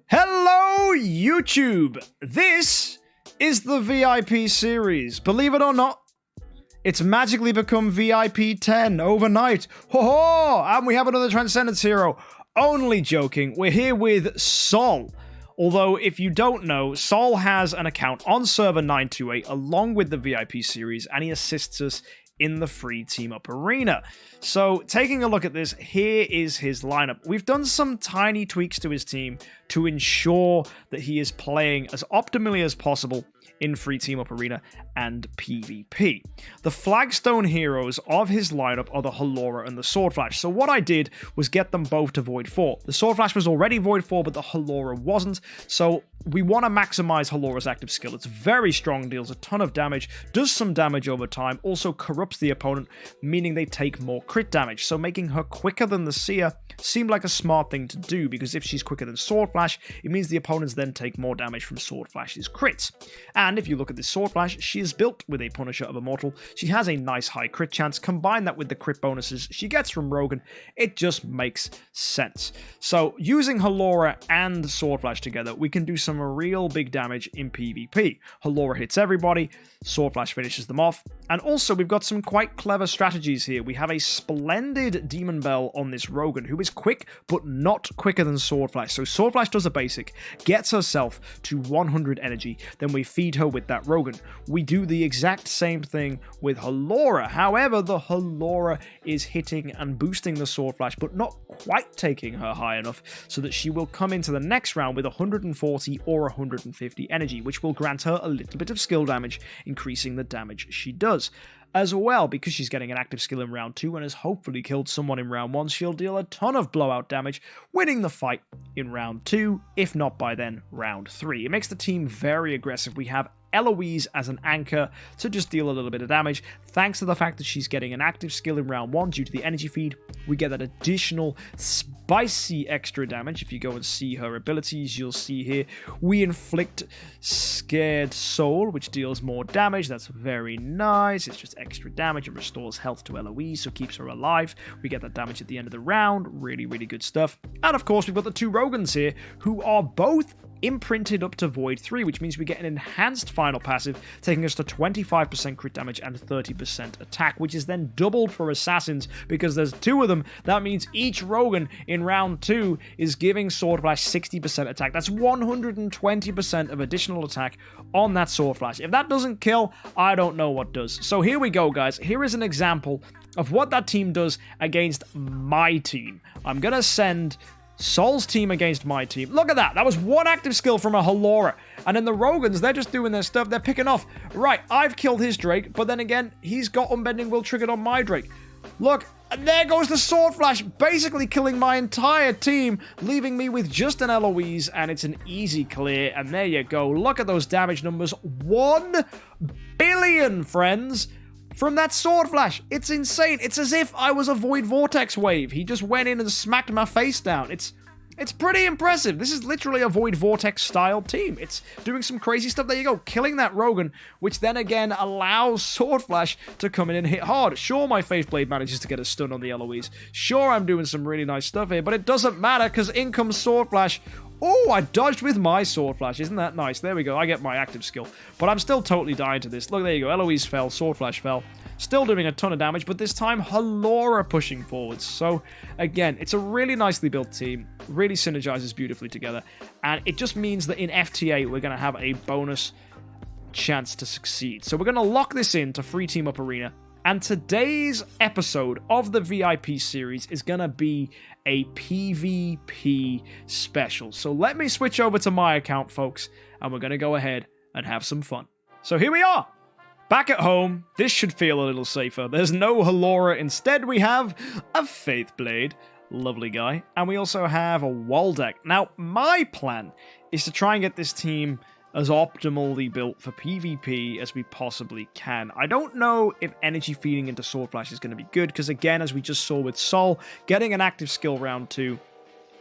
Hello, YouTube! This is the VIP series. Believe it or not, it's magically become VIP 10 overnight. Ho ho! And we have another Transcendence hero. Only joking, we're here with Sol. Although, if you don't know, Sol has an account on server 928 along with the VIP series, and he assists us in the free team up arena. So, taking a look at this, here is his lineup. We've done some tiny tweaks to his team to ensure that he is playing as optimally as possible in free team up arena and PvP. The flagstone heroes of his lineup are the Halora and the Sword Flash. So what I did was get them both to Void 4. The Sword Flash was already Void 4, but the Halora wasn't. So we want to maximize Halora's active skill. It's very strong, deals a ton of damage, does some damage over time, also corrupts the opponent, meaning they take more crit damage. So making her quicker than the Seer seemed like a smart thing to do, because if she's quicker than Sword Flash, it means the opponents then take more damage from Sword Flash's crits. And if you look at this Sword Flash, she is built with a Punisher of Immortal. She has a nice high crit chance. Combine that with the crit bonuses she gets from Rogan, it just makes sense. So using Halora and Sword Flash together, we can do some real big damage in PvP. Halora hits everybody, Sword Flash finishes them off, and also we've got some quite clever strategies here. We have a splendid Demon Bell on this Rogan, who is quick, but not quicker than Sword Flash. So Sword Flash does a basic, gets herself to 100 energy, then we feed her with that Rogan. We do the exact same thing with Halora. However, the Halora is hitting and boosting the Sword Flash, but not quite taking her high enough so that she will come into the next round with 140 or 150 energy, which will grant her a little bit of skill damage, increasing the damage she does. As well, because she's getting an active skill in round 2 and has hopefully killed someone in round 1, she'll deal a ton of blowout damage, winning the fight in round 2, if not by then, round 3. It makes the team very aggressive. We have Eloise as an anchor to just deal a little bit of damage. Thanks to the fact that she's getting an active skill in round 1 due to the energy feed, we get that additional spicy extra damage. If you go and see her abilities, you'll see here we inflict Scared Soul, which deals more damage. That's very nice. It's just extra damage. It restores health to Eloise, so keeps her alive. We get that damage at the end of the round. Really, really good stuff. And of course, we've got the two Rogans here, who are both imprinted up to Void 3, which means we get an enhanced final passive, taking us to 25% crit damage and 30% attack, which is then doubled for assassins because there's two of them. That means each Rogan in round 2 is giving Sword Flash 60% attack. That's 120% of additional attack on that Sword Flash. If that doesn't kill, I don't know what does. So here we go, guys. Here is an example of what that team does against my team. I'm gonna send Sol's team against my team. Look at that. That was one active skill from a Halora. And then the Rogans, they're just doing their stuff. They're picking off. Right, I've killed his Drake, but then again, he's got Unbending Will triggered on my Drake. Look, and there goes the Sword Flash, basically killing my entire team, leaving me with just an Eloise, and it's an easy clear. And there you go. Look at those damage numbers. 1 billion, friends, from that Sword Flash. It's insane. It's as if I was a Void Vortex wave. He just went in and smacked my face down. It's pretty impressive. This is literally a Void Vortex style team. It's doing some crazy stuff. There you go, killing that Rogan, which then again allows Sword Flash to come in and hit hard. Sure, my Faith Blade manages to get a stun on the Eloise. Sure, I'm doing some really nice stuff here, but it doesn't matter because in comes Sword Flash. Oh, I dodged with my Sword Flash. Isn't that nice? There we go. I get my active skill. But I'm still totally dying to this. Look, there you go. Eloise fell. Sword Flash fell. Still doing a ton of damage, but this time Halora pushing forwards. So, again, it's a really nicely built team. Really synergizes beautifully together. And it just means that in FTA, we're going to have a bonus chance to succeed. So we're going to lock this in to free team up arena. And today's episode of the VIP series is going to be a PvP special. So let me switch over to my account, folks, and we're going to go ahead and have some fun. So here we are. Back at home, this should feel a little safer. There's no Halora. Instead, we have a Faith Blade. Lovely guy. And we also have a Waldeck. Now, my plan is to try and get this team as optimally built for PvP as we possibly can. I don't know if energy feeding into Sword Flash is going to be good, because again, as we just saw with Sol, getting an active skill round 2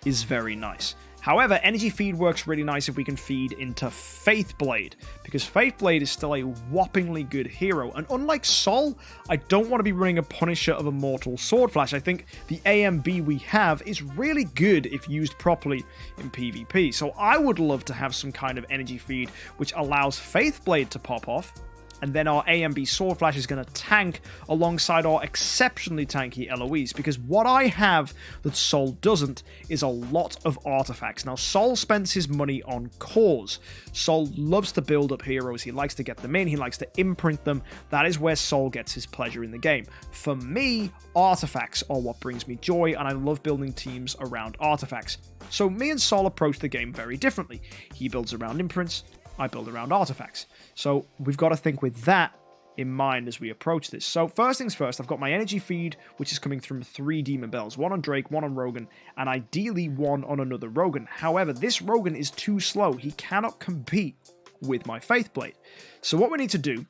is very nice. However, energy feed works really nice if we can feed into Faithblade, because Faithblade is still a whoppingly good hero, and unlike Sol, I don't want to be running a Punisher of Immortal Sword Flash. I think the AMB we have is really good if used properly in PvP, so I would love to have some kind of energy feed which allows Faithblade to pop off, and then our AMB Sword Flash is going to tank alongside our exceptionally tanky LOEs, because what I have that Sol doesn't is a lot of artifacts. Now, Sol spends his money on cores. Sol loves to build up heroes, he likes to get them in, he likes to imprint them. That is where Sol gets his pleasure in the game. For me, artifacts are what brings me joy, and I love building teams around artifacts. So me and Sol approach the game very differently. He builds around imprints, I build around artifacts. So we've got to think with that in mind as we approach this. So first things first, I've got my energy feed, which is coming from 3 Demon Bells. 1 on Drake, 1 on Rogan, and ideally 1 on another Rogan. However, this Rogan is too slow. He cannot compete with my Faithblade. So what we need to do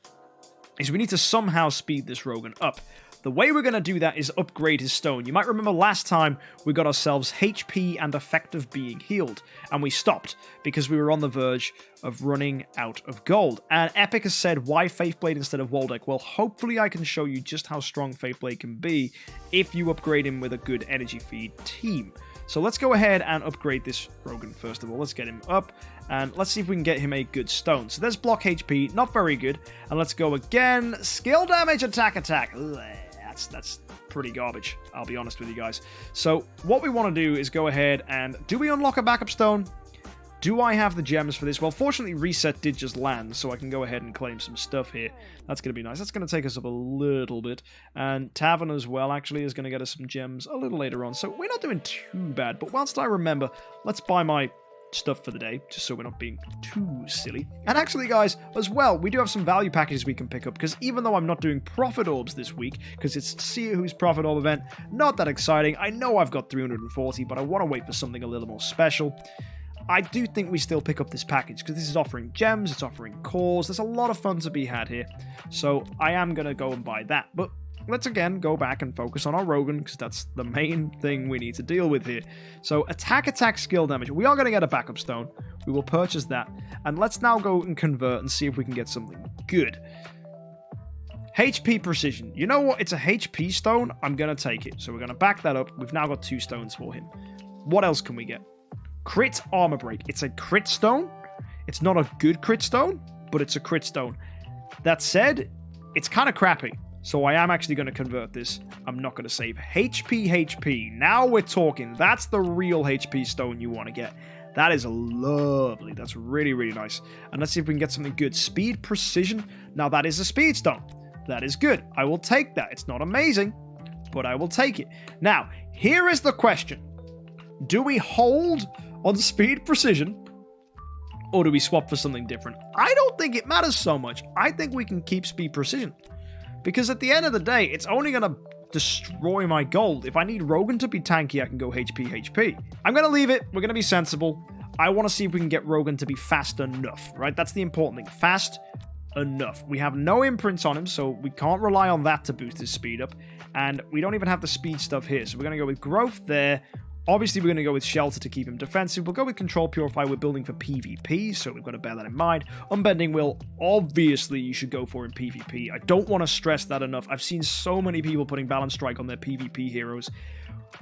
is we need to somehow speed this Rogan up. The way we're going to do that is upgrade his stone. You might remember last time we got ourselves HP and effective being healed, and we stopped because we were on the verge of running out of gold. And Epic has said, why Faithblade instead of Waldeck? Well, hopefully I can show you just how strong Faithblade can be if you upgrade him with a good energy feed team. So let's go ahead and upgrade this Rogan first of all. Let's get him up, and let's see if we can get him a good stone. So there's block HP, not very good. And let's go again. Skill damage, attack. Ugh. That's pretty garbage, I'll be honest with you guys. So what we want to do is go ahead and... do we unlock a backup stone? Do I have the gems for this? Well, fortunately, Reset did just land, so I can go ahead and claim some stuff here. That's going to be nice. That's going to take us up a little bit. And Tavern as well, actually, is going to get us some gems a little later on. So we're not doing too bad. But whilst I remember, let's buy my stuff for the day, just so we're not being too silly. And actually, guys, as well, we do have some value packages we can pick up, because even though I'm not doing Prophet Orbs this week, because it's See Who's Prophet Orb event, not that exciting. I know I've got 340, but I want to wait for something a little more special. I do think we still pick up this package, because this is offering gems, it's offering cores, there's a lot of fun to be had here. So I am going to go and buy that, but let's again go back and focus on our Rogan, because that's the main thing we need to deal with here. So attack, skill damage. We are going to get a backup stone. We will purchase that. And let's now go and convert and see if we can get something good. HP precision. You know what? It's a HP stone. I'm going to take it. So we're going to back that up. We've now got 2 stones for him. What else can we get? Crit armor break. It's a crit stone. It's not a good crit stone, but it's a crit stone. That said, it's kind of crappy. So I am actually going to convert this. I'm not going to save. HP. Now we're talking. That's the real HP stone you want to get. That is lovely. That's really, really nice. And let's see if we can get something good. Speed precision. Now that is a speed stone. That is good. I will take that. It's not amazing, but I will take it. Now, here is the question. Do we hold on speed precision, or do we swap for something different? I don't think it matters so much. I think we can keep speed precision, because at the end of the day, it's only going to destroy my gold. If I need Rogan to be tanky, I can go HP. I'm going to leave it. We're going to be sensible. I want to see if we can get Rogan to be fast enough, right? That's the important thing. Fast enough. We have no imprints on him, so we can't rely on that to boost his speed up. And we don't even have the speed stuff here. So we're going to go with growth there. Obviously, we're going to go with Shelter to keep him defensive. We'll go with Control Purify. We're building for PvP, so we've got to bear that in mind. Unbending Will, obviously, you should go for in PvP. I don't want to stress that enough. I've seen so many people putting Balance Strike on their PvP heroes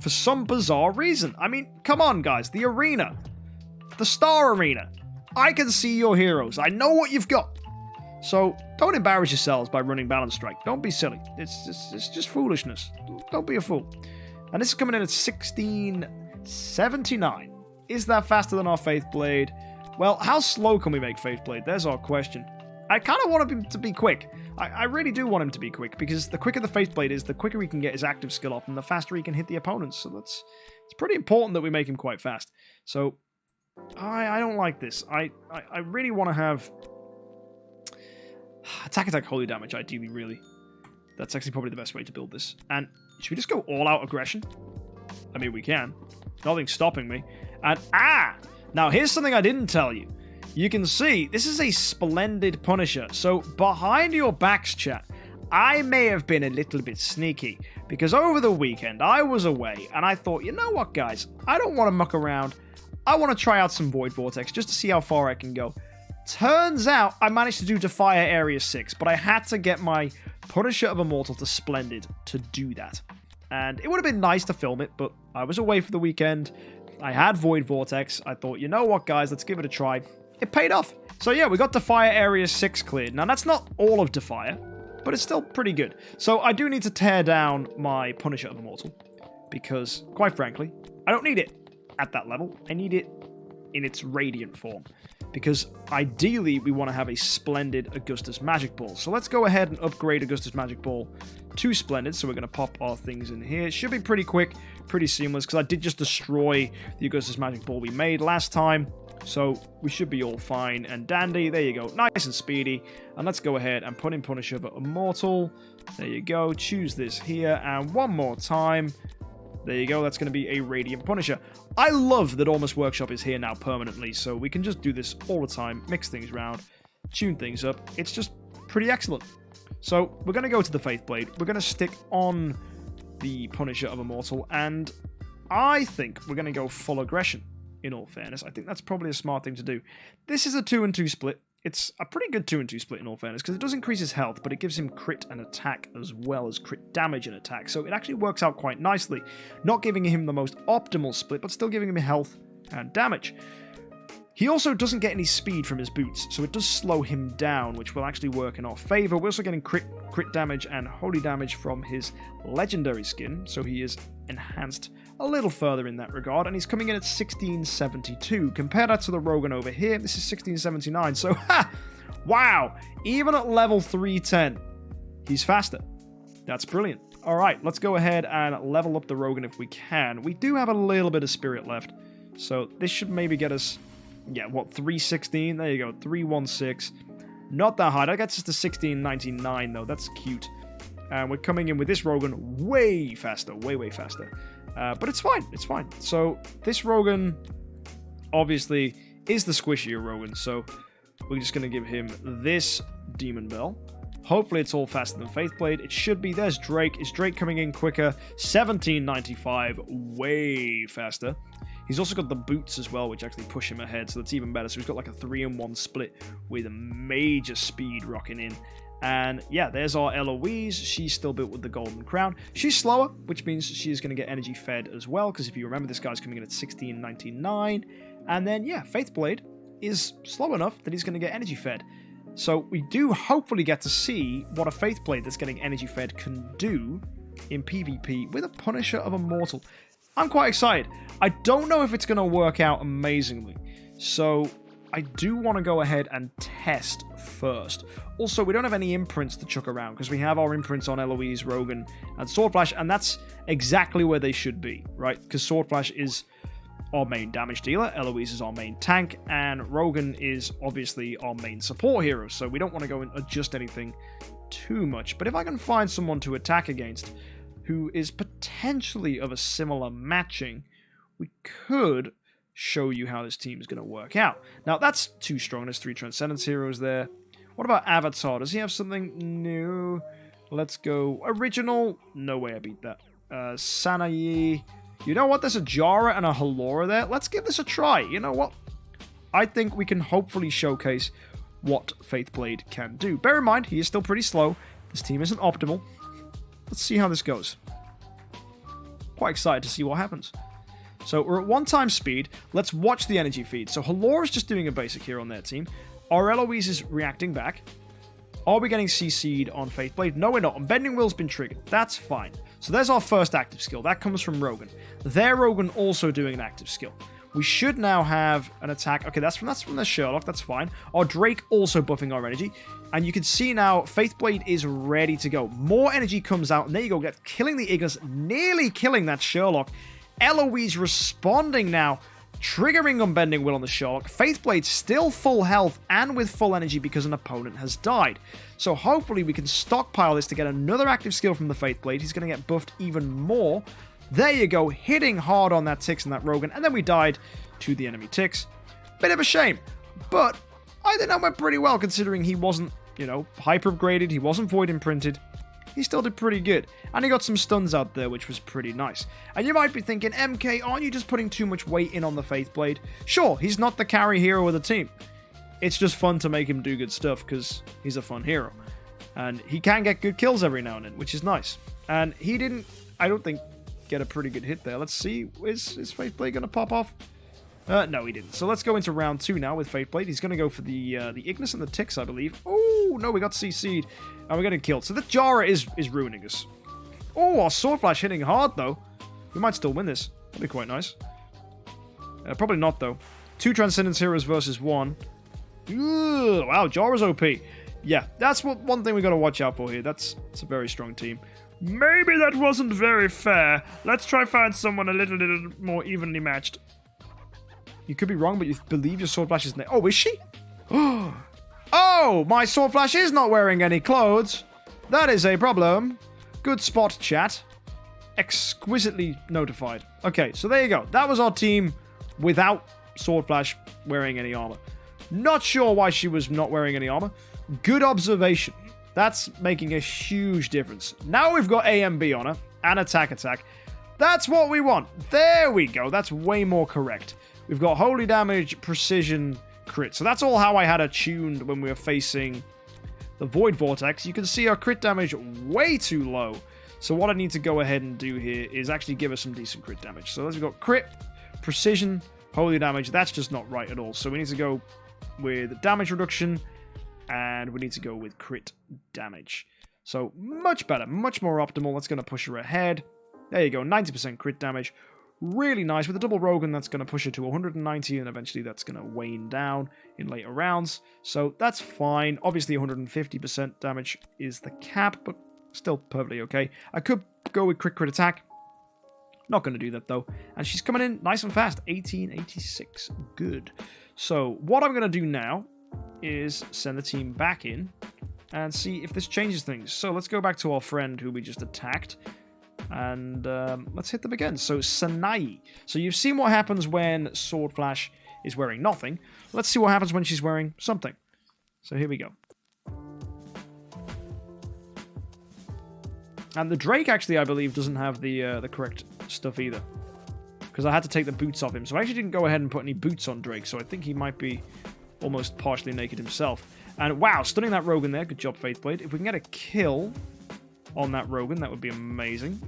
for some bizarre reason. I mean, come on, guys. The Arena. The Star Arena. I can see your heroes. I know what you've got. So, don't embarrass yourselves by running Balance Strike. Don't be silly. It's just foolishness. Don't be a fool. And this is coming in at 1679. Is that faster than our Faithblade? Well, how slow can we make Faithblade? There's our question. I kind of want him to be quick. I really do want him to be quick, because the quicker the Faithblade is, the quicker he can get his active skill off, and the faster he can hit the opponents. So it's pretty important that we make him quite fast. So I don't like this. I really want to have attack, holy damage, ideally, really. That's actually probably the best way to build this. And should we just go all-out aggression? I mean, we can. Nothing's stopping me. And, now here's something I didn't tell you. You can see, this is a splendid Punisher. So, behind your backs, chat, I may have been a little bit sneaky. Because over the weekend, I was away, and I thought, you know what, guys? I don't want to muck around. I want to try out some Void Vortex just to see how far I can go. Turns out I managed to do Defire Area 6, but I had to get my Punisher of Immortal to Splendid to do that. And it would have been nice to film it, but I was away for the weekend. I had Void Vortex. I thought, you know what, guys, let's give it a try. It paid off. So yeah, we got Defire Area 6 cleared. Now, that's not all of Defire, but it's still pretty good. So I do need to tear down my Punisher of Immortal, because, quite frankly, I don't need it at that level. I need it in its Radiant form, because ideally we want to have a Splendid Augustus Magic Ball. So let's go ahead and upgrade Augustus Magic Ball to Splendid. So we're going to pop our things in here. It should be pretty quick, pretty seamless, because I did just destroy the Augustus Magic Ball we made last time. So we should be all fine and dandy. There you go. Nice and speedy. And let's go ahead and put in Punisher of Immortal. There you go. Choose this here. And one more time. There you go. That's going to be a Radiant Punisher. I love that Almost Workshop is here now permanently, so we can just do this all the time, mix things around, tune things up. It's just pretty excellent. So we're going to go to the Faith Blade. We're going to stick on the Punisher of Immortal, and I think we're going to go full aggression, in all fairness. I think that's probably a smart thing to do. This is a 2-2 split. It's a pretty good 2-2 split, in all fairness, because it does increase his health, but it gives him crit and attack as well as crit damage and attack. So it actually works out quite nicely. Not giving him the most optimal split, but still giving him health and damage. He also doesn't get any speed from his boots, so it does slow him down, which will actually work in our favor. We're also getting crit damage and holy damage from his legendary skin, so he is enhanced a little further in that regard, and he's coming in at 1672. Compare that to the Rogan over here, this is 1679, so wow, even at level 310, he's faster. That's brilliant. Alright, let's go ahead and level up the Rogan if we can. We do have a little bit of spirit left, so this should maybe get us, yeah, what, 316? There you go, 316. Not that high, that gets us to 1699 though, that's cute. And we're coming in with this Rogan way faster, way faster. But it's fine, it's fine. So this Rogan, obviously, is the squishier Rogan, so we're just going to give him this Demon Bell. Hopefully it's all faster than Faithblade. It should be. There's Drake. Is Drake coming in quicker? 1795, way faster. He's also got the boots as well, which actually push him ahead, so that's even better. So he's got like a 3-in-1 split with a major speed rocking in. And yeah, there's our Eloise. She's still built with the golden crown. She's slower, which means she's going to get energy fed as well, because if you remember, this guy's coming in at 1699. And then, yeah, Faithblade is slow enough that he's going to get energy fed. So we do hopefully get to see what a Faithblade that's getting energy fed can do in PvP with a Punisher of Immortal. I'm quite excited. I don't know if it's going to work out amazingly. So I do want to go ahead and test first. Also, we don't have any imprints to chuck around because we have our imprints on Eloise, Rogan, and Swordflash, and that's exactly where they should be, right? Because Swordflash is our main damage dealer, Eloise is our main tank, and Rogan is obviously our main support hero, so we don't want to go and adjust anything too much. But if I can find someone to attack against who is potentially of a similar matching, we could show you how this team is going to work out. Now, that's too strong. There's 3 Transcendence heroes there. What about Avatar? Does he have something new? Let's go original. No way I beat that. Sanayi. You know what? There's a Jara and a Halora there. Let's give this a try. You know what? I think we can hopefully showcase what Faithblade can do. Bear in mind, he is still pretty slow. This team isn't optimal. Let's see how this goes. Quite excited to see what happens. So we're at 1 time speed. Let's watch the energy feed. So Halora's just doing a basic here on their team. Our Eloise is reacting back. Are we getting CC'd on Faithblade? No, we're not. And Bending Will's been triggered. That's fine. So there's our first active skill. That comes from Rogan. Their Rogan also doing an active skill. We should now have an attack. Okay, that's from the Sherlock. That's fine. Our Drake also buffing our energy. And you can see now Faithblade is ready to go. More energy comes out. And there you go. Get killing the Ignis. Nearly killing that Sherlock. Eloise responding now. Triggering Unbending Will on the Sherlock. Faithblade still full health and with full energy because an opponent has died. So hopefully we can stockpile this to get another active skill from the Faithblade. He's going to get buffed even more. There you go, hitting hard on that Tix and that Rogan, and then we died to the enemy Tix. Bit of a shame, but I think that went pretty well considering he wasn't, hyper upgraded, he wasn't void imprinted. he still did pretty good. And he got some stuns out there, which was pretty nice. And you might be thinking, MK, aren't you just putting too much weight in on the Faithblade? Sure, he's not the carry hero of the team. It's just fun to make him do good stuff because he's a fun hero. And he can get good kills every now and then, which is nice. And he didn't, I don't think, get a pretty good hit there. Let's see, is Faithblade going to pop off? No, he didn't. So let's go into round 2 now with Faithblade. He's going to go for the Ignis and the Ticks, I believe. Oh, no, we got CC'd. And we're getting killed. So the Jara is ruining us. Oh, our Sword Flash hitting hard, though. We might still win this. That'd be quite nice. Probably not, though. 2 Transcendence Heroes versus 1. Ooh, wow, Jara's OP. Yeah, that's one thing we got to watch out for here. It's a very strong team. Maybe that wasn't very fair. Let's try find someone a little more evenly matched. You could be wrong, but you believe your Sword Flash is... Oh, is she? Oh, my Sword Flash is not wearing any clothes. That is a problem. Good spot, chat. Exquisitely notified. Okay, so there you go. That was our team without Sword Flash wearing any armor. Not sure why she was not wearing any armor. Good observation. That's making a huge difference. Now we've got AMB on her and attack. That's what we want. There we go. That's way more correct. We've got holy damage, precision, crit. So that's all how I had her tuned when we were facing the Void Vortex. You can see our crit damage way too low. So what I need to go ahead and do here is actually give her some decent crit damage. So we've got crit, precision, holy damage. That's just not right at all. So we need to go with damage reduction, and we need to go with crit damage. So much better, much more optimal. That's going to push her ahead. There you go, 90% crit damage. Really nice. With the double Rogan, that's going to push her to 190, and eventually that's going to wane down in later rounds. So that's fine. Obviously 150% damage is the cap, but still perfectly okay. I could go with crit attack. Not going to do that though. And she's coming in nice and fast. 1886. Good. So what I'm going to do now is send the team back in and see if this changes things. So let's go back to our friend who we just attacked. And let's hit them again. So Sanae. So you've seen what happens when Sword Flash is wearing nothing. Let's see what happens when she's wearing something. So here we go. And the Drake actually, I believe, doesn't have the correct stuff either. Because I had to take the boots off him. So I actually didn't go ahead and put any boots on Drake. So I think he might be almost partially naked himself. And wow, stunning that Rogan there. Good job, Faithblade. If we can get a kill on that Rogan, that would be amazing.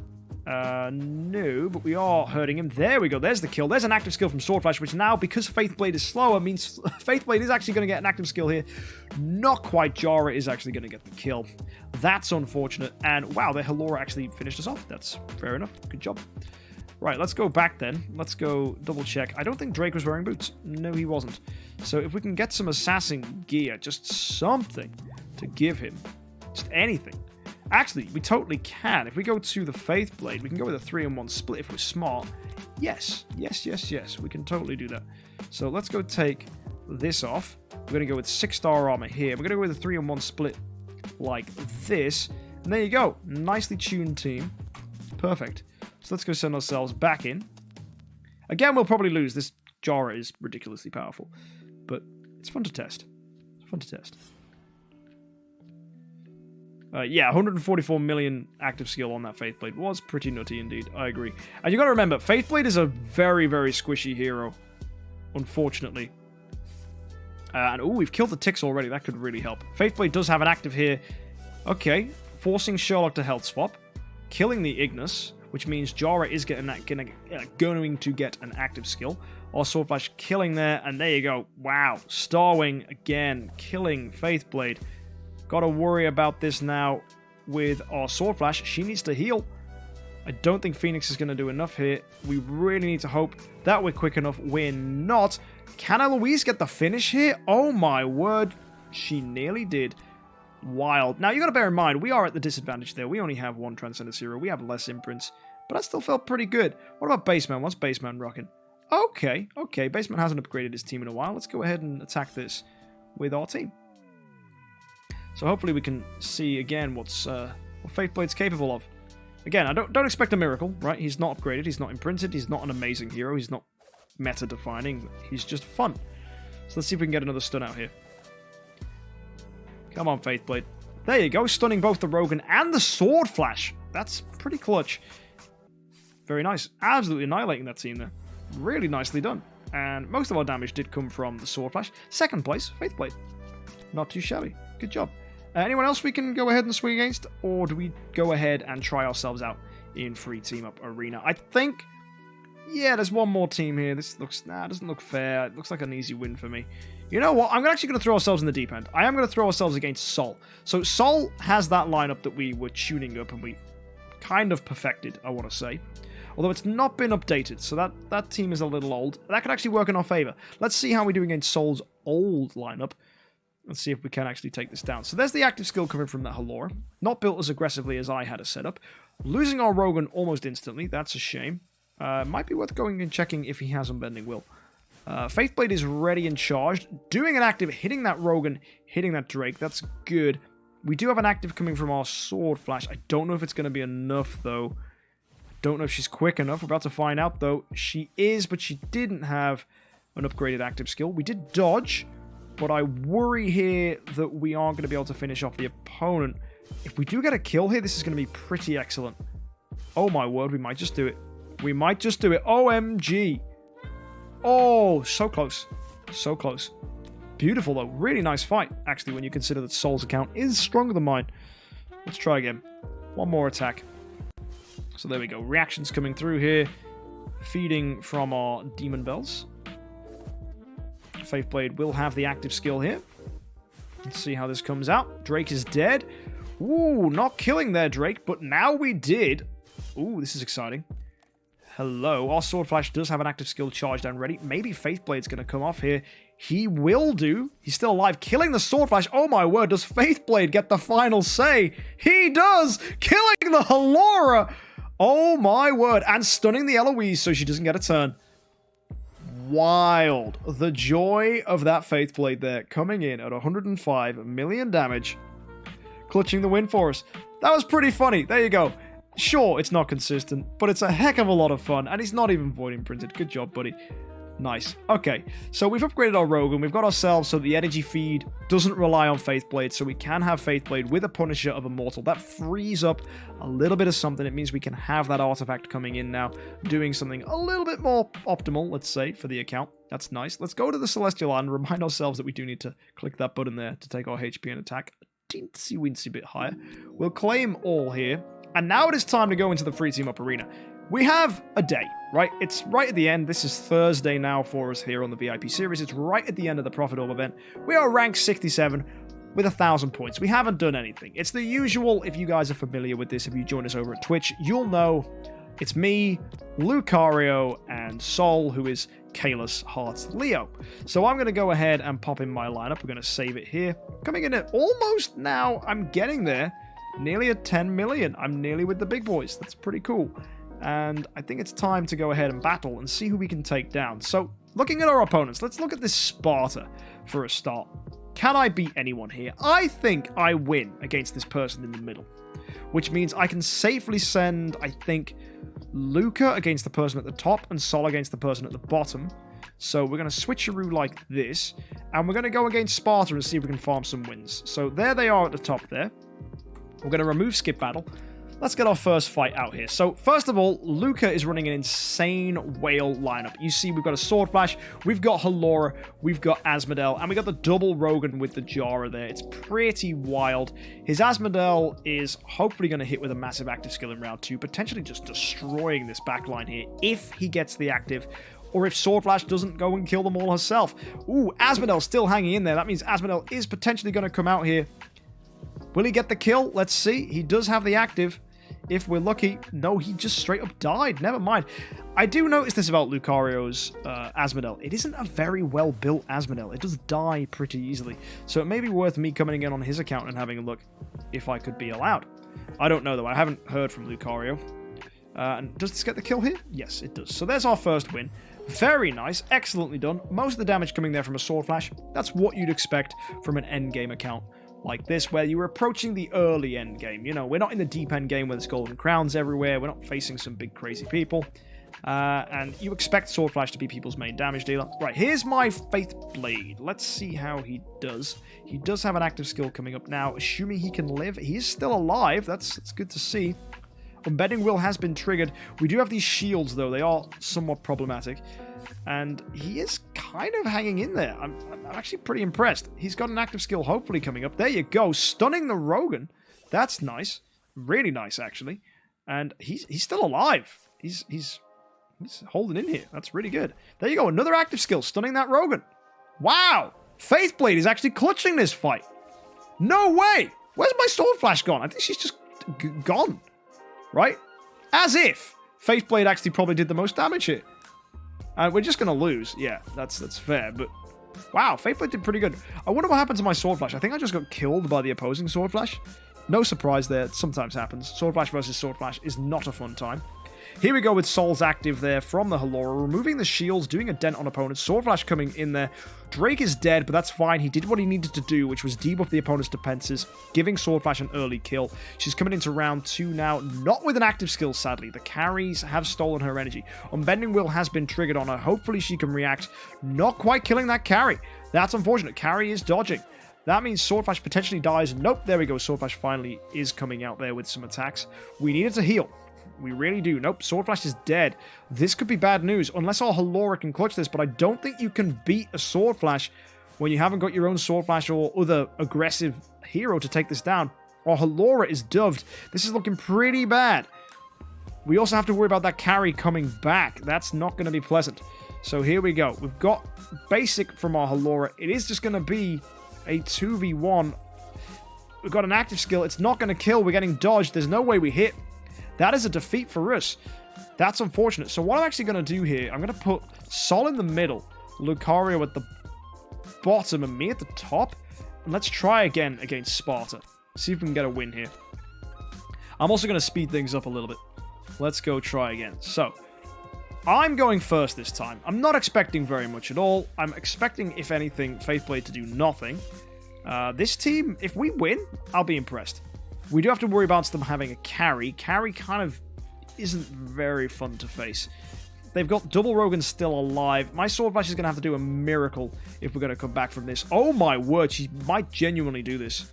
No, but we are hurting him. There we go. There's the kill. There's an active skill from Sword Flash, which now, because Faithblade is slower, means Faithblade is actually going to get an active skill here. Not quite. Jara is actually going to get the kill. That's unfortunate. And wow, the Halora actually finished us off. That's fair enough. Good job. Right, let's go back then. Let's go double check. I don't think Drake was wearing boots. No, he wasn't. So if we can get some assassin gear, just something to give him, just anything. Actually, we totally can. If we go to the Faithblade, we can go with a 3-in-1 split if we're smart. Yes. We can totally do that. So let's go take this off. We're going to go with 6-star armor here. We're going to go with a 3-in-1 split like this. And there you go. Nicely tuned team. Perfect. So let's go send ourselves back in. Again, we'll probably lose. This Jara is ridiculously powerful. But it's fun to test. It's fun to test. Yeah, 144 million active skill on that Faithblade was pretty nutty indeed. I agree. And you got to remember, Faithblade is a very, very squishy hero, unfortunately. And oh, we've killed the ticks already. That could really help. Faithblade does have an active here. Okay, forcing Sherlock to health swap, killing the Ignis, which means Jara is going to get an active skill. Our Sword Flash killing there, and there you go. Wow, Starwing again, killing Faithblade. Got to worry about this now with our Sword Flash. She needs to heal. I don't think Phoenix is going to do enough here. We really need to hope that we're quick enough. We're not. Can Eloise get the finish here? Oh my word. She nearly did. Wild. Now, you got to bear in mind, we are at the disadvantage there. We only have one Transcendence hero. We have less imprints. But that still felt pretty good. What about Baseman? What's Baseman rocking? Okay. Baseman hasn't upgraded his team in a while. Let's go ahead and attack this with our team. So hopefully we can see again what Faithblade's capable of. Again, I don't expect a miracle, right? He's not upgraded, he's not imprinted, he's not an amazing hero, he's not meta-defining, he's just fun. So let's see if we can get another stun out here. Come on, Faithblade. There you go, stunning both the Rogan and the Sword Flash. That's pretty clutch. Very nice. Absolutely annihilating that team there. Really nicely done. And most of our damage did come from the Sword Flash. Second place, Faithblade. Not too shabby. Good job. Anyone else we can go ahead and swing against? Or do we go ahead and try ourselves out in free team-up arena? I think... Yeah, there's one more team here. This looks... doesn't look fair. It looks like an easy win for me. You know what? I'm actually going to throw ourselves in the deep end. I am going to throw ourselves against Sol. So Sol has that lineup that we were tuning up and we kind of perfected, I want to say. Although it's not been updated, so that team is a little old. That could actually work in our favor. Let's see how we do against Sol's old lineup. Let's see if we can actually take this down. So there's the active skill coming from that Halora. Not built as aggressively as I had it set up. Losing our Rogan almost instantly. That's a shame. Might be worth going and checking if he has Unbending Will. Faithblade is ready and charged. Doing an active, hitting that Rogan, hitting that Drake. That's good. We do have an active coming from our Sword Flash. I don't know if it's going to be enough, though. Don't know if she's quick enough. We're about to find out, though. She is, but she didn't have an upgraded active skill. We did dodge, but I worry here that we aren't going to be able to finish off the opponent. If we do get a kill here, this is going to be pretty excellent. Oh, my word. We might just do it. We might just do it. OMG. Oh, so close. So close. Beautiful, though. Really nice fight, actually, when you consider that Sol's account is stronger than mine. Let's try again. One more attack. So there we go. Reactions coming through here. Feeding from our Demon Bells. Faithblade will have the active skill here. Let's see how this comes out. Drake is dead. Ooh, not killing there, Drake, but now we did. Ooh, this is exciting. Hello. Our Sword Flash does have an active skill charged and ready. Maybe Faithblade's going to come off here. He will do. He's still alive. Killing the Sword Flash. Oh my word. Does Faithblade get the final say? He does. Killing the Halora. Oh my word. And stunning the Eloise so she doesn't get a turn. Wild. The joy of that Faithblade there. Coming in at 105 million damage. Clutching the win for us. That was pretty funny. There you go. Sure, it's not consistent, but it's a heck of a lot of fun, and he's not even void imprinted. Good job, buddy. Nice. Okay, so we've upgraded our Rogan. We've got ourselves so the energy feed doesn't rely on Faithblade, so we can have Faithblade with a Punisher of Immortal. That frees up a little bit of something. It means we can have that artifact coming in now, doing something a little bit more optimal, let's say, for the account. That's nice. Let's go to the Celestial Island and remind ourselves that we do need to click that button there to take our HP and attack a teensy-weensy bit higher. We'll claim all here. And now it is time to go into the free team-up arena. We have a day, right? It's right at the end. This is Thursday now for us here on the VIP series. It's right at the end of the Prophet Orb event. We are ranked 67 with 1,000 points. We haven't done anything. It's the usual. If you guys are familiar with this, if you join us over at Twitch, you'll know it's me, Lucario, and Sol, who is Kalis Hearts Leo. So I'm going to go ahead and pop in my lineup. We're going to save it here. Coming in at almost now, I'm getting there. Nearly at 10 million. I'm nearly with the big boys. That's pretty cool. And I think it's time to go ahead and battle and see who we can take down. So, looking at our opponents, let's look at this Sparta for a start. Can I beat anyone here? I think I win against this person in the middle. Which means I can safely send, I think, Luca against the person at the top and Sol against the person at the bottom. So we're going to switcheroo like this. And we're going to go against Sparta and see if we can farm some wins. So there they are at the top there. We're going to remove Skip Battle. Let's get our first fight out here. So, first of all, Luca is running an insane whale lineup. You see, we've got a Sword Flash, we've got Halora, we've got Asmodel, and we got the double Rogan with the Jara there. It's pretty wild. His Asmodel is hopefully going to hit with a massive active skill in round 2, potentially just destroying this backline here if he gets the active, or if Sword Flash doesn't go and kill them all herself. Ooh, Asmodel still hanging in there. That means Asmodel is potentially going to come out here. Will he get the kill? Let's see. He does have the active. If we're lucky. No, he just straight up died. Never mind. I do notice this about Lucario's Asmodel. It isn't a very well-built Asmodel. It does die pretty easily. So it may be worth me coming in on his account and having a look if I could be allowed. I don't know, though. I haven't heard from Lucario. And does this get the kill here? Yes, it does. So there's our first win. Very nice. Excellently done. Most of the damage coming there from a Sword Flash. That's what you'd expect from an endgame account like this, where you're approaching the early end game. You know, we're not in the deep end game where there's golden crowns everywhere. We're not facing some big crazy people. And you expect Sword Flash to be people's main damage dealer. Right, here's my Faith Blade. Let's see how he does. He does have an active skill coming up now. Assuming he can live. He is still alive. That's good to see. Unbending Will has been triggered. We do have these shields, though. They are somewhat problematic. And he is kind of hanging in there. I'm actually pretty impressed. He's got an active skill hopefully coming up. There you go. Stunning the Rogan. That's nice. Really nice, actually. And he's still alive. He's holding in here. That's really good. There you go. Another active skill. Stunning that Rogan. Wow. Faith Blade is actually clutching this fight. No way. Where's my Sword Flash gone? I think she's just gone. Right? As if Faith Blade actually probably did the most damage here. And we're just going to lose. Yeah, that's fair. But wow, Faith Blade did pretty good. I wonder what happened to my Sword Flash. I think I just got killed by the opposing Sword Flash. No surprise there. It sometimes happens. Sword Flash versus Sword Flash is not a fun time. Here we go with Sol's active there from the Halora, removing the shields, doing a dent on opponents. Sword Flash coming in there. Drake is dead, but that's fine. He did what he needed to do, which was debuff the opponent's defenses, giving Sword Flash an early kill. She's coming into round 2 now, not with an active skill, sadly. The carries have stolen her energy. Unbending Will has been triggered on her. Hopefully she can react. Not quite killing that carry. That's unfortunate. Carry is dodging. That means Sword Flash potentially dies. Nope, there we go. Sword Flash finally is coming out there with some attacks. We needed to heal. We really do. Nope, Sword Flash is dead. This could be bad news, unless our Halora can clutch this, but I don't think you can beat a Sword Flash when you haven't got your own Sword Flash or other aggressive hero to take this down. Our Halora is doved. This is looking pretty bad. We also have to worry about that carry coming back. That's not going to be pleasant. So here we go. We've got basic from our Halora. It is just going to be a 2v1. We've got an active skill. It's not going to kill. We're getting dodged. There's no way we hit. That is a defeat for us. That's unfortunate. So what I'm actually going to do here, I'm going to put Sol in the middle, Lucario at the bottom, and me at the top. And let's try again against Sparta. See if we can get a win here. I'm also going to speed things up a little bit. Let's go try again. So, I'm going first this time. I'm not expecting very much at all. I'm expecting, if anything, Faith Blade to do nothing. This team, if we win, I'll be impressed. We do have to worry about them having a carry. Carry kind of isn't very fun to face. They've got Double Rogan still alive. My Sword Flash is going to have to do a miracle if we're going to come back from this. Oh my word, she might genuinely do this.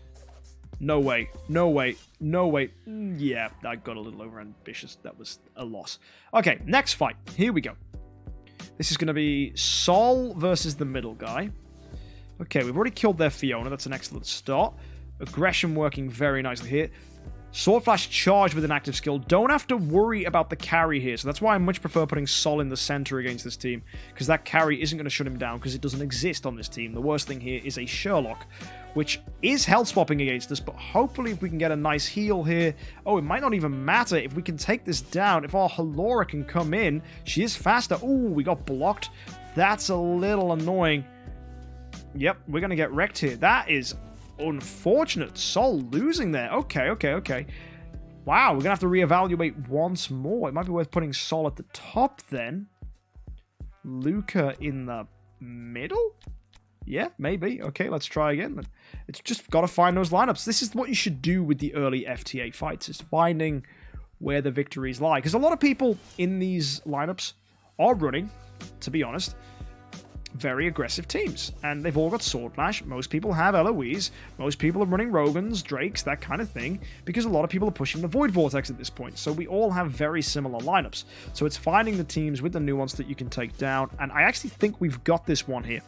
No way. No way. No way. Yeah, I got a little overambitious. That was a loss. Okay, next fight. Here we go. This is going to be Sol versus the middle guy. Okay, we've already killed their Fiona. That's an excellent start. Aggression working very nicely here. Sword Flash charged with an active skill. Don't have to worry about the carry here. So that's why I much prefer putting Sol in the center against this team. Because that carry isn't going to shut him down because it doesn't exist on this team. The worst thing here is a Sherlock, which is health swapping against us. But hopefully if we can get a nice heal here. Oh, it might not even matter if we can take this down. If our Halora can come in, she is faster. Ooh, we got blocked. That's a little annoying. Yep, we're going to get wrecked here. That is unfortunate. Sol losing there. Okay. Wow, we're going to have to reevaluate once more. It might be worth putting Sol at the top then. Luca in the middle? Yeah, maybe. Okay, let's try again. It's just got to find those lineups. This is what you should do with the early FTA fights, is finding where the victories lie. Because a lot of people in these lineups are running, to be honest, very aggressive teams, and they've all got Sword Flash. Most people have Eloise. Most people are running Rogans, Drakes, that kind of thing, because a lot of people are pushing the Void Vortex at this point. So we all have very similar lineups. So it's finding the teams with the nuance that you can take down, and I actually think we've got this one here.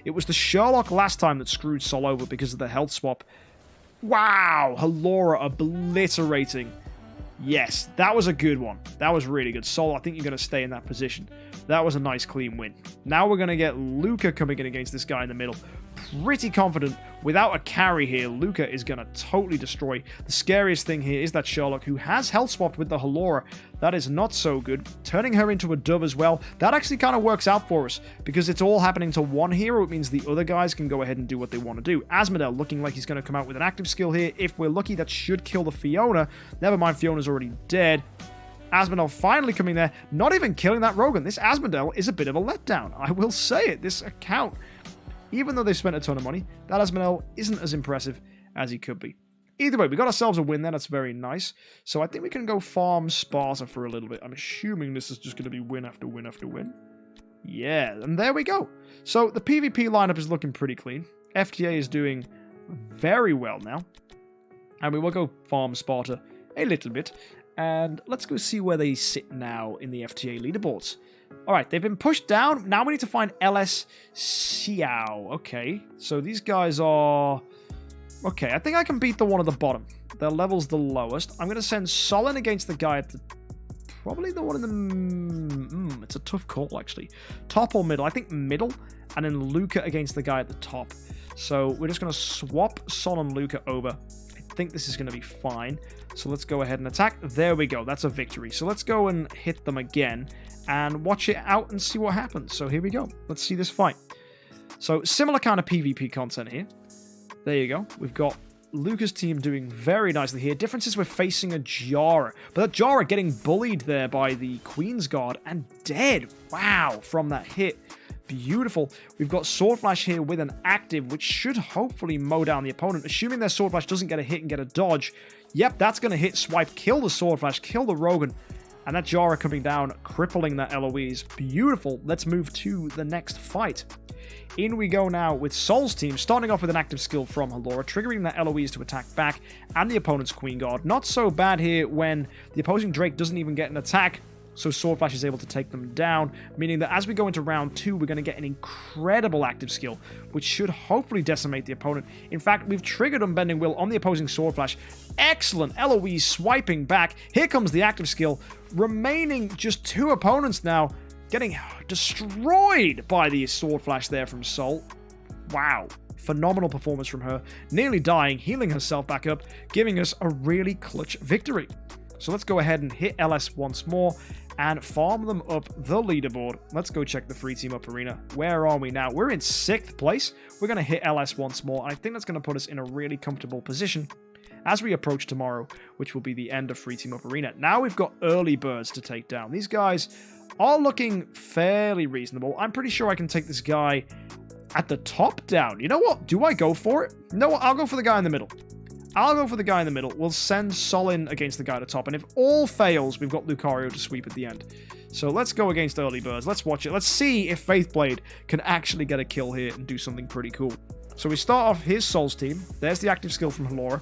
It was the Sherlock last time that screwed Sol over because of the health swap. Wow, Halora obliterating. Yes, that was a good one. That was really good. Sol, I think you're going to stay in that position. That was a nice clean win. Now we're going to get Luca coming in against this guy in the middle. Pretty confident. Without a carry here, Luca is going to totally destroy. The scariest thing here is that Sherlock, who has health swapped with the Halora. That is not so good. Turning her into a dove as well. That actually kind of works out for us, because it's all happening to one hero. It means the other guys can go ahead and do what they want to do. Asmodel looking like he's going to come out with an active skill here. If we're lucky, that should kill the Fiona. Never mind, Fiona's already dead. Asmodel finally coming there, not even killing that Rogan. This Asmodel is a bit of a letdown. I will say it. This account, even though they've spent a ton of money, that Asmodel isn't as impressive as he could be. Either way, we got ourselves a win there. That's very nice. So I think we can go farm Sparta for a little bit. I'm assuming this is just going to be win after win after win. Yeah, and there we go. So the PvP lineup is looking pretty clean. FTA is doing very well now. And we will go farm Sparta a little bit. And let's go see where they sit now in the FTA leaderboards. Alright, they've been pushed down. Now we need to find LS Xiao. Okay, so these guys are... Okay, I think I can beat the one at the bottom. Their level's the lowest. I'm going to send Solon against the guy at the... Probably the one in the... it's a tough call, actually. Top or middle? I think middle. And then Luca against the guy at the top. So we're just going to swap Son and Luca over. I think this is going to be fine. So let's go ahead and attack. There we go. That's a victory. So let's go and hit them again and watch it out and see what happens. So here we go. Let's see this fight. So similar kind of PvP content here. There you go. We've got Luca's team doing very nicely here. Difference is we're facing a Jara. But that Jara getting bullied there by the Queen's Guard and dead. Wow, from that hit. Beautiful. We've got Sword Flash here with an active, which should hopefully mow down the opponent. Assuming their Sword Flash doesn't get a hit and get a dodge. Yep, that's going to hit, swipe, kill the Sword Flash, kill the Rogan. And that Jara coming down, crippling that Eloise. Beautiful. Let's move to the next fight. In we go now with Sol's team, starting off with an active skill from Halora, triggering that Eloise to attack back, and the opponent's Queen Guard. Not so bad here when the opposing Drake doesn't even get an attack, so Sword Flash is able to take them down, meaning that as we go into round 2, we're going to get an incredible active skill, which should hopefully decimate the opponent. In fact, we've triggered Unbending Will on the opposing Sword Flash. Excellent! Eloise swiping back. Here comes the active skill. Remaining just 2 opponents now, getting destroyed by the Sword Flash there from Sol. Wow. Phenomenal performance from her. Nearly dying, healing herself back up, giving us a really clutch victory. So let's go ahead and hit LS once more and farm them up the leaderboard. Let's go check the free team up arena. Where are we now? We're in 6th place. We're going to hit LS once more. I think that's going to put us in a really comfortable position as we approach tomorrow, which will be the end of free team up arena. Now we've got early birds to take down. These guys are looking fairly reasonable. I'm pretty sure I can take this guy at the top down. You know what? Do I go for it? No, I'll go for the guy in the middle. I'll go for the guy in the middle. We'll send Solin against the guy at the top. And if all fails, we've got Lucario to sweep at the end. So let's go against early birds. Let's watch it. Let's see if Faithblade can actually get a kill here and do something pretty cool. So we start off his Sol's team. There's the active skill from Halora.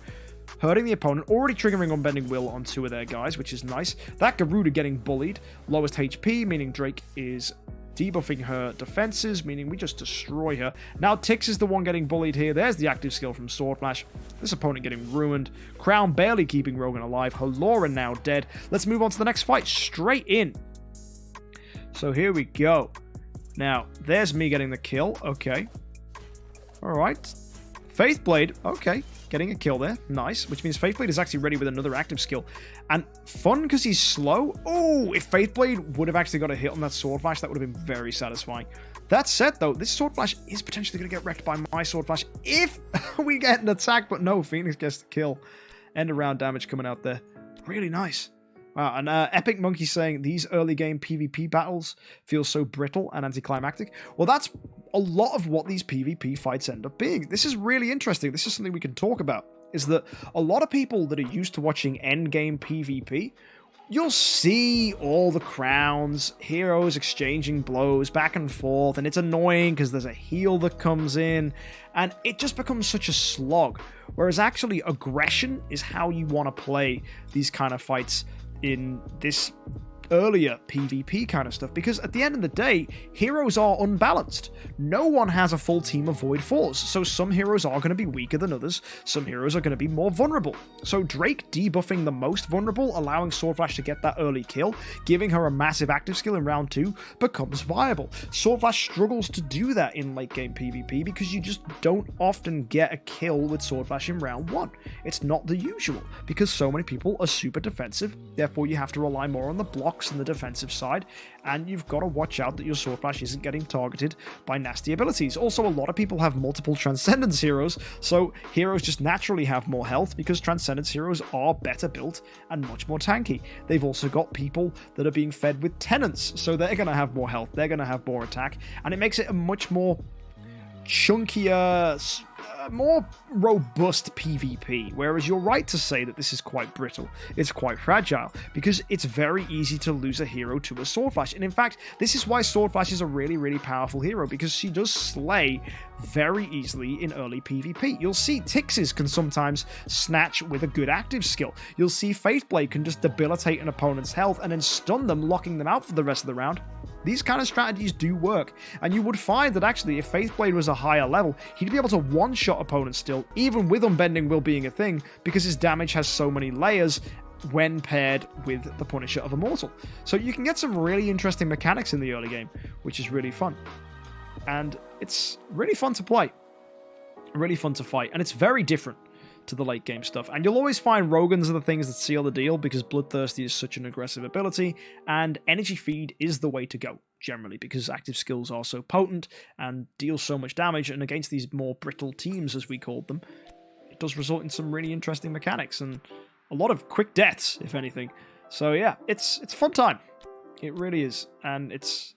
Hurting the opponent, already triggering Unbending Will on 2 of their guys, which is nice. That Garuda getting bullied. Lowest HP, meaning Drake is debuffing her defenses, meaning we just destroy her. Now Tix is the one getting bullied here. There's the active skill from Sword Flash. This opponent getting ruined. Crown barely keeping Rogan alive. Halora now dead. Let's move on to the next fight. Straight in. So here we go. Now, there's me getting the kill. Okay. Alright. Faithblade. Okay. Getting a kill there. Nice. Which means Faithblade is actually ready with another active skill. And fun because he's slow. Oh, if Faithblade would have actually got a hit on that Sword Flash, that would have been very satisfying. That said, though, this Sword Flash is potentially going to get wrecked by my Sword Flash if we get an attack. But no, Phoenix gets the kill. End of round damage coming out there. Really nice. Wow, and Epic Monkey saying these early game PvP battles feel so brittle and anticlimactic. Well, that's a lot of what these PvP fights end up being. This is really interesting. This is something we can talk about, is that a lot of people that are used to watching endgame PvP, you'll see all the crowns, heroes exchanging blows back and forth, and it's annoying because there's a heal that comes in, and it just becomes such a slog. Whereas actually aggression is how you want to play these kind of fights in this earlier PvP kind of stuff, because at the end of the day, heroes are unbalanced. No one has a full team of Void 4s, so some heroes are going to be weaker than others, some heroes are going to be more vulnerable. So Drake debuffing the most vulnerable, allowing Sword Flash to get that early kill, giving her a massive active skill in round 2, becomes viable. Sword Flash struggles to do that in late game PvP because you just don't often get a kill with Sword Flash in round 1. It's not the usual, because so many people are super defensive, therefore you have to rely more on the blocks and the defensive side, and you've got to watch out that your Sword Flash isn't getting targeted by nasty abilities. Also, a lot of people have multiple Transcendence heroes, so heroes just naturally have more health because Transcendence heroes are better built and much more tanky. They've also got people that are being fed with Tenants, so they're going to have more health, they're going to have more attack, and it makes it a much more chunkier, more robust PvP, whereas you're right to say that this is quite brittle. It's quite fragile, because it's very easy to lose a hero to a Sword Flash. And in fact, this is why Sword Flash is a really, really powerful hero, because she does slay very easily in early PvP. You'll see Tixes can sometimes snatch with a good active skill. You'll see Faithblade can just debilitate an opponent's health and then stun them, locking them out for the rest of the round. These kind of strategies do work, and you would find that actually if Faithblade was a higher level, he'd be able to one-shot opponents still, even with Unbending Will being a thing, because his damage has so many layers when paired with the Punisher of Immortal. So you can get some really interesting mechanics in the early game, which is really fun. And it's really fun to play, really fun to fight, and it's very different to the late game stuff. And you'll always find Rogans are the things that seal the deal, because Bloodthirsty is such an aggressive ability, and Energy Feed is the way to go, generally, because active skills are so potent and deal so much damage, and against these more brittle teams, as we called them, it does result in some really interesting mechanics, and a lot of quick deaths, if anything. So yeah, it's a fun time. It really is, and it's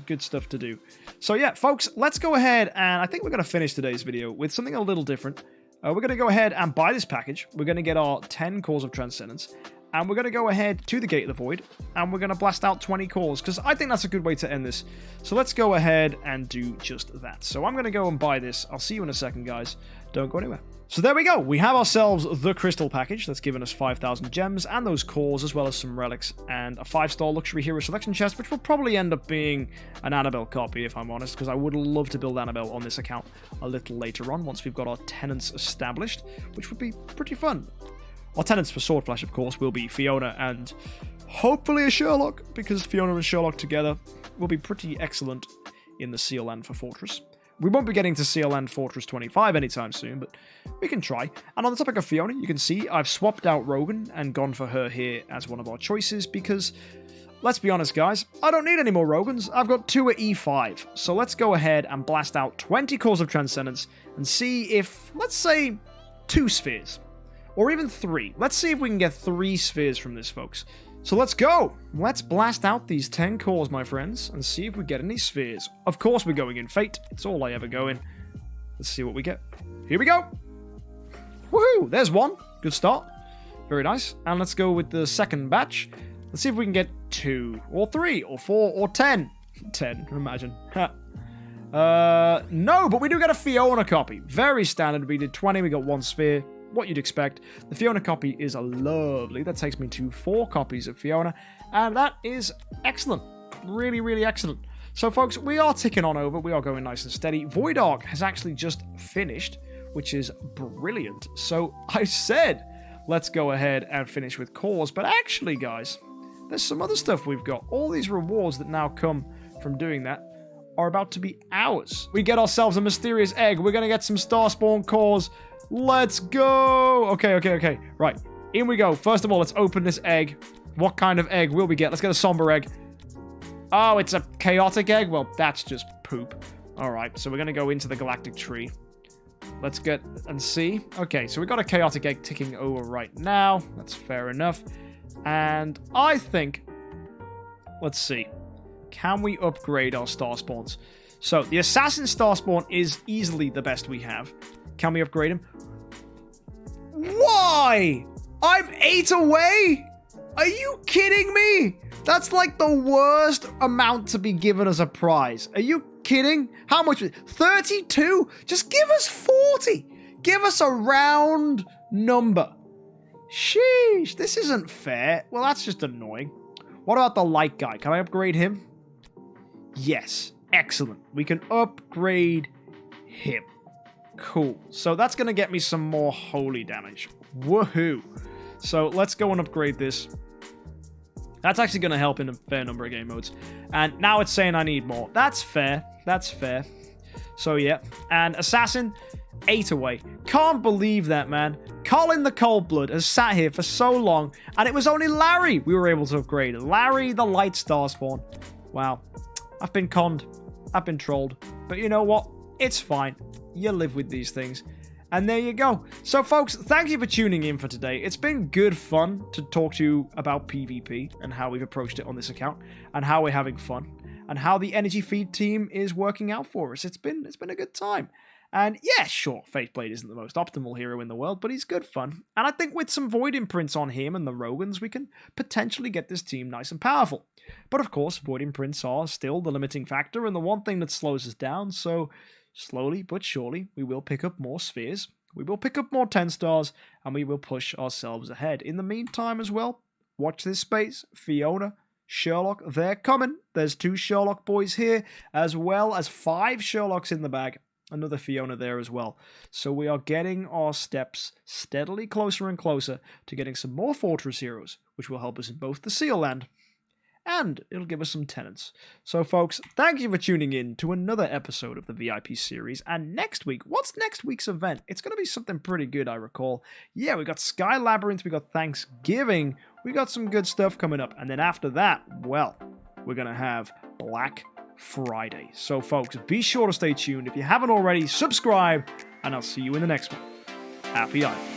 good stuff to do. So yeah, folks, let's go ahead, and I think we're going to finish today's video with something a little different. We're going to go ahead and buy this package. We're going to get our 10 Cores of Transcendence, and we're going to go ahead to the Gate of the Void, and we're going to blast out 20 cores, because I think that's a good way to end this. So let's go ahead and do just that. So I'm going to go and buy this. I'll see you in a second, guys. Don't go anywhere. So there we go. We have ourselves the Crystal package that's given us 5,000 gems and those cores, as well as some relics, and a 5-star Luxury Hero Selection chest, which will probably end up being an Annabelle copy, if I'm honest, because I would love to build Annabelle on this account a little later on, once we've got our tenants established, which would be pretty fun. Our tenants for Sword Flash, of course, will be Fiona and hopefully a Sherlock, because Fiona and Sherlock together will be pretty excellent in the Seal Land for Fortress. We won't be getting to Seal Land Fortress 25 anytime soon, but we can try. And on the topic of Fiona, you can see I've swapped out Rogan and gone for her here as one of our choices, because, let's be honest guys, I don't need any more Rogans. I've got 2 at E5. So let's go ahead and blast out 20 Cores of Transcendence and see if, let's say, 2 spheres. Or even 3. Let's see if we can get 3 spheres from this, folks. So let's go! Let's blast out these 10 cores, my friends, and see if we get any spheres. Of course we're going in Fate. It's all I ever go in. Let's see what we get. Here we go! Woohoo! There's 1. Good start. Very nice. And let's go with the second batch. Let's see if we can get 2, or 3, or 4, or 10. 10, imagine. No, but we do get a Fiona copy. Very standard. We did 20, we got 1 sphere. What you'd expect. The Fiona copy is a lovely. That takes me to 4 copies of Fiona, and that is excellent. Really, really excellent. So, folks, we are ticking on over. We are going nice and steady. Void Arc has actually just finished, which is brilliant. So, I said, let's go ahead and finish with cores, but actually, guys, there's some other stuff we've got. All these rewards that now come from doing that are about to be ours. We get ourselves a mysterious egg. We're going to get some Starspawn cores. Let's go! Okay. Right, in we go. First of all, let's open this egg. What kind of egg will we get? Let's get a somber egg. Oh, it's a chaotic egg? Well, that's just poop. Alright, so we're going to go into the galactic tree. Let's get and see. Okay, so we got a chaotic egg ticking over right now. That's fair enough. And I think... Let's see. Can we upgrade our star spawns? So, the assassin star spawn is easily the best we have. Can we upgrade him? Why? I'm 8 away? Are you kidding me? That's like the worst amount to be given as a prize. Are you kidding? How much? 32? Just give us 40. Give us a round number. Sheesh, this isn't fair. Well, that's just annoying. What about the light guy? Can I upgrade him? Yes, excellent. We can upgrade him. Cool. So that's going to get me some more holy damage. Woohoo. So let's go and upgrade this. That's actually going to help in a fair number of game modes. And now it's saying I need more. That's fair. That's fair. So yeah. And Assassin, 8 away. Can't believe that, man. Colin the Coldblood has sat here for so long, and it was only Larry we were able to upgrade. Larry the Light Star Spawn. Wow. I've been conned. I've been trolled. But you know what? It's fine. You live with these things. And there you go. So, folks, thank you for tuning in for today. It's been good fun to talk to you about PvP and how we've approached it on this account and how we're having fun and how the Energy Feed team is working out for us. It's been a good time. And yeah, sure, Faithblade isn't the most optimal hero in the world, but he's good fun. And I think with some Void Imprints on him and the Rogans, we can potentially get this team nice and powerful. But of course, Void Imprints are still the limiting factor and the one thing that slows us down, so slowly but surely we will pick up more spheres, we will pick up more 10 stars, and we will push ourselves ahead. In the meantime as well, watch this space, Fiona, Sherlock, they're coming. There's 2 Sherlock boys here, as well as 5 Sherlocks in the bag. Another Fiona there as well. So we are getting our steps steadily closer and closer to getting some more Fortress heroes, which will help us in both the Seal Land and it'll give us some tenants. So folks, thank you for tuning in to another episode of the VIP series. And next week, what's next week's event? It's going to be something pretty good, I recall. Yeah, we got Sky Labyrinth, we got Thanksgiving, we got some good stuff coming up. And then after that, well, we're going to have Black Friday. So folks, be sure to stay tuned. If you haven't already, subscribe, and I'll see you in the next one. Happy Idle.